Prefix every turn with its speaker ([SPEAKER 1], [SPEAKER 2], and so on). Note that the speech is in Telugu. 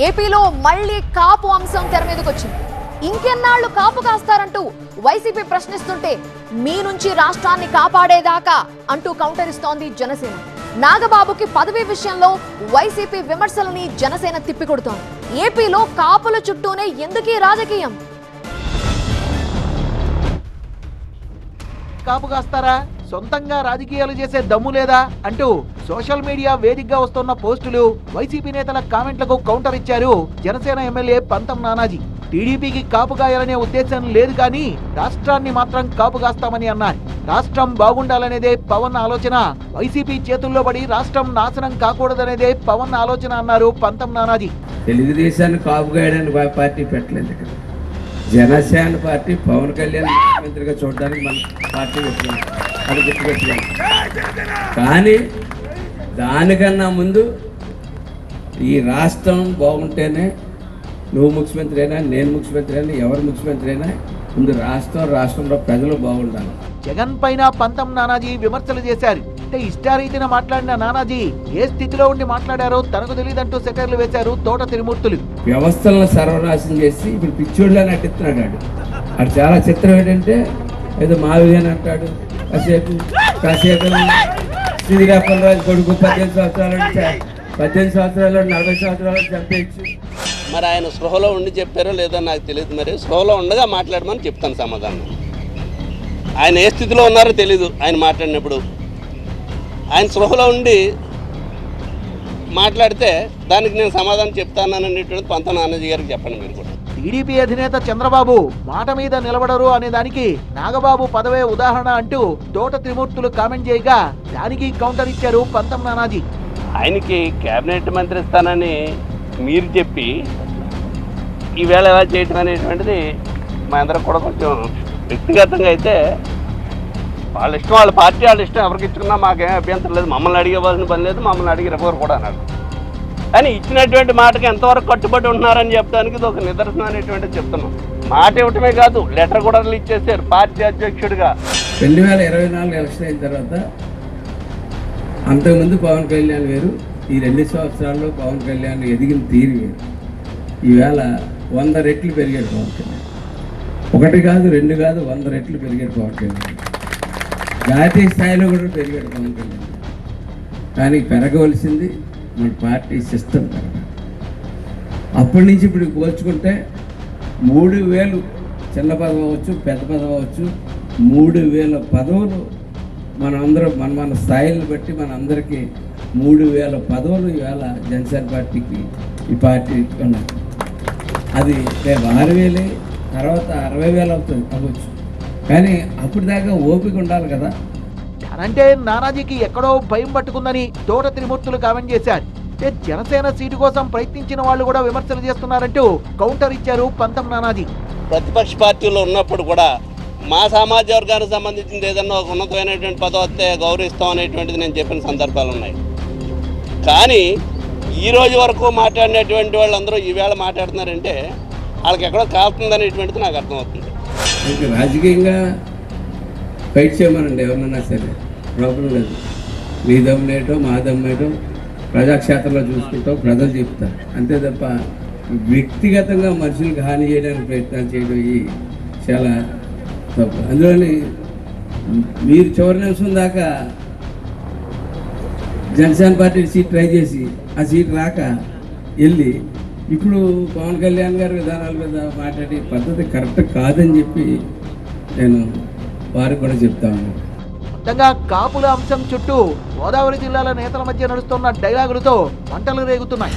[SPEAKER 1] ఏపీలో మళ్లీ కాపు అంశం తెర మీదకి వచ్చింది. ఇంకెన్నాళ్లు కాపు కాస్తారంటూ వైసీపీ ప్రశ్నిస్తుంటే మీ నుంచి రాష్ట్రాన్ని కాపాడేదాకా అంటూ కౌంటర్ ఇస్తోంది జనసేన. నాగబాబుకి పదవి విషయంలో వైసీపీ విమర్శలని జనసేన తిప్పికొడుతోంది. ఏపీలో కాపుల చుట్టూనే ఎందుకీ రాజకీయం?
[SPEAKER 2] కాపు కాస్తారా, సొంతంగా రాజకీయాలు చేసే దమ్ము లేదా అంటూ సోషల్ మీడియా వేదికగా వస్తున్న పోస్టులు, వైసీపీ నేతల కామెంట్లకు కౌంటర్ ఇచ్చారు జనసేన ఎమ్మెల్యే పంతం నానాజీ. టీడీపీకి కాపు కాయాలనే ఉద్దేశం లేదు కానీ రాష్ట్రాన్ని మాత్రం కాపు కాస్తామని అన్నారు. రాష్ట్రం బాగుండాలనేదే పవన్ ఆలోచన, వైసీపీ చేతుల్లో పడి రాష్ట్రం నాశనం కాకూడదనేదే పవన్ ఆలోచన అన్నారు పంతం నానాజీ.
[SPEAKER 3] తెలుగుదేశాన్ని కాపు కాయడానికి పార్టీ పెట్టలేదు ఇక్కడ. జనసేన పార్టీ పవన్ కళ్యాణ్ ముఖ్యమంత్రిగా చూడడానికి మన పార్టీ పెట్టింది, అది గుర్తుపెట్టాలి. కానీ దానికన్నా ముందు ఈ రాష్ట్రం బాగుంటేనే నువ్వు ముఖ్యమంత్రి అయినా, నేను ముఖ్యమంత్రి అయినా, ఎవరు ముఖ్యమంత్రి అయినా ముందు రాష్ట్రంలో ప్రజలు బాగుండాలి.
[SPEAKER 2] జగన్ పైన పంతం నానాజీ విమర్శలు చేశారు. అంటే ఇష్టారీతిన మాట్లాడిన నానాజీ ఏ స్థితిలో ఉండి మాట్లాడారో తనకు తెలియదంటూ సెటర్లు వేశారు తోట తిరుమూర్తులు.
[SPEAKER 3] వ్యవస్థలను సర్వనాశనం చేసి ఇప్పుడు పిచ్చోళ్ళ నటిస్తున్నాడు. అది చాలా చిత్రం ఏంటంటే ఏదో మావిగాని అంటాడు, కాసేపు శ్రీరాపలరాజు కొడుకు 18 సంవత్సరాలు 40 సంవత్సరాలు చంపేయచ్చు.
[SPEAKER 4] మరి ఆయన స్పృహలో ఉండి చెప్పారో లేదో నాకు తెలియదు. మరి స్పృహలో ఉండగా మాట్లాడమని చెప్తాను సమాధానం. ఆయన ఏ స్థితిలో ఉన్నారో తెలీదు. ఆయన మాట్లాడినప్పుడు ఆయన స్పృహలో ఉండి మాట్లాడితే దానికి నేను సమాధానం చెప్తాననేటువంటిది పంతం నానాజీ గారికి చెప్పండి మీరు కూడా.
[SPEAKER 2] టీడీపీ అధినేత చంద్రబాబు మాట మీద నిలబడరు అనే దానికి నాగబాబు పదవే ఉదాహరణ అంటూ తోట త్రిమూర్తులు కామెంట్ చేయగా దానికి కౌంటర్ ఇచ్చారు పంతం నానాజీ.
[SPEAKER 4] ఆయనకి కేబినెట్ మంత్రి ఇస్తానని మీరు చెప్పి ఈవేళ ఎలా చేయటం అనేటువంటిది మా అందరం కూడా కొంచెం వ్యక్తిగతంగా అయితే వాళ్ళ ఇష్టం, వాళ్ళ పార్టీ వాళ్ళ ఇష్టం, ఎవరికి ఇచ్చుకున్నా మాకేం అభ్యంతరం లేదు. మమ్మల్ని అడిగేవాల్సిన పని లేదు, మమ్మల్ని అడిగినవారు కూడా అన్నారు. కానీ ఇచ్చినటువంటి మాటకి ఎంతవరకు కట్టుబడి ఉంటున్నారని చెప్పడానికి ఇది ఒక నిదర్శనం అనేటువంటిది చెప్తున్నాం. మాట ఇవ్వటమే కాదు, లెటర్ కూడా రిలీజ్ చేశారు పార్టీ అధ్యక్షుడిగా.
[SPEAKER 3] 2024 ఎలక్షన్ అయిన తర్వాత అంతకుముందు పవన్ కళ్యాణ్ వేరు, ఈ 2 సంవత్సరాల్లో పవన్ కళ్యాణ్ ఎదిగిన తీరు వేరు. ఈవేళ 100 రెట్లు పెరిగాడు పవన్ కళ్యాణ్. 1 కాదు 2 కాదు 100 రెట్లు పెరిగాడు పవన్ కళ్యాణ్. జాతీయ స్థాయిలో కూడా పెరిగాడు పవన్ కళ్యాణ్. కానీ పెరగవలసింది మన పార్టీ సిస్టమ్ పెరగాలి. అప్పటి నుంచి ఇప్పుడు పోల్చుకుంటే 3000 చిన్న పదవి అవ్వచ్చు, పెద్ద పదవి అవ్వచ్చు, 3000 పదవులు మనందరం మన స్థాయిలను బట్టి మనందరికీ 3000 పదవులు ఈవేళ జనసేన పార్టీకి ఈ పార్టీ ఉన్నాయి. అది రేపు 6000 తర్వాత 60,000 అవ్వచ్చు. కానీ అప్పుడు దాకా ఓపిక ఉండాలి కదా.
[SPEAKER 2] అంటే నానాజీకి ఎక్కడో భయం పట్టుకుందని తోట త్రిమూర్తులు కామెంట్ చేశారు. జనసేన సీటు కోసం ప్రయత్నించిన వాళ్ళు కూడా విమర్శలు చేస్తున్నారంటూ కౌంటర్ ఇచ్చారు పంతం నానాజీ.
[SPEAKER 4] ప్రతిపక్ష పార్టీలో ఉన్నప్పుడు కూడా మా సామాజిక వర్గానికి సంబంధించింది ఏదన్నా ఒక ఉన్నతమైనటువంటి పదవి వస్తే గౌరవిస్తాం అనేటువంటిది నేను చెప్పిన సందర్భాలు ఉన్నాయి. కానీ ఈ రోజు వరకు మాట్లాడినటువంటి వాళ్ళందరూ ఈవేళ మాట్లాడుతున్నారంటే వాళ్ళకి ఎక్కడో కాస్తుంది అనేటువంటిది నాకు అర్థమవుతుంది.
[SPEAKER 3] రాజకీయంగా ఫైట్ చేయమనండి ఎవరన్నా సరే, ప్రాబ్లం లేదు. నీ దమ్మేయటో మా దమ్మేయటం ప్రజాక్షేత్రంలో చూసుకుంటాం, ప్రజలు చెప్తారు అంతే తప్ప వ్యక్తిగతంగా మనుషులకు హాని చేయడానికి ప్రయత్నాలు చేయడం చాలా తప్పు. అందులోని మీరు చివరి నిమిషం దాకా జనసేన పార్టీ సీట్ ట్రై చేసి ఆ సీట్ రాక వెళ్ళి ఇప్పుడు పవన్ కళ్యాణ్ గారి విధానాల మీద మాట్లాడే పద్ధతి కరెక్ట్ కాదని చెప్పి నేను వారికి కూడా చెప్తా ఉన్నాను.
[SPEAKER 2] మొత్తంగా కాపుల అంశం చుట్టూ గోదావరి జిల్లాల నేతల మధ్య నడుస్తున్న డైలాగులతో మంటలు రేగుతున్నాయి.